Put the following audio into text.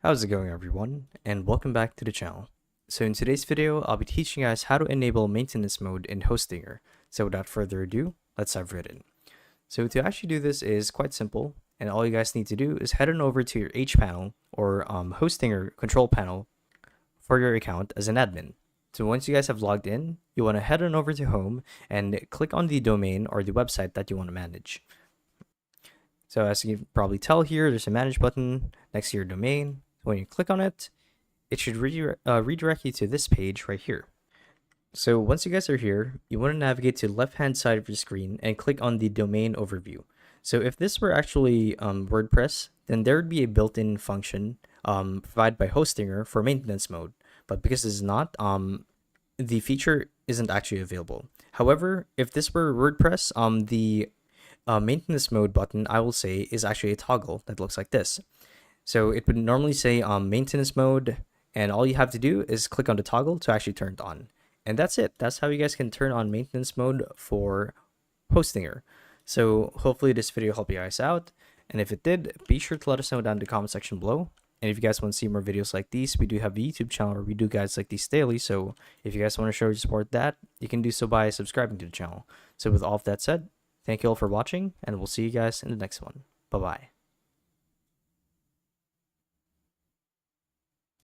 How's it going, everyone, and welcome back to the channel. So in today's video, I'll be teaching you guys how to enable maintenance mode in Hostinger. So without further ado, let's dive right in. So to actually do this is quite simple, and all you guys need to do is head on over to your H panel or Hostinger control panel for your account as an admin. So once you guys have logged in, you want to head on over to home and click on the domain or the website that you want to manage. So as you can probably tell here, there's a manage button next to your domain. When you click on it, it should redirect you to this page right here. So once you guys are here, you want to navigate to the left-hand side of your screen and click on the domain overview. So if this were actually WordPress, then there would be a built-in function provided by Hostinger for maintenance mode. But because it's not, the feature isn't actually available. However, if this were WordPress, the maintenance mode button, I will say, is actually a toggle that looks like this. So it would normally say maintenance mode, and all you have to do is click on the toggle to actually turn it on. And that's it. That's how you guys can turn on maintenance mode for Hostinger. So hopefully this video helped you guys out. And if it did, be sure to let us know down in the comment section below. And if you guys want to see more videos like these, we do have a YouTube channel where we do guides like these daily. So if you guys want to show your support that, you can do so by subscribing to the channel. So with all of that said, thank you all for watching, and we'll see you guys in the next one. Bye-bye.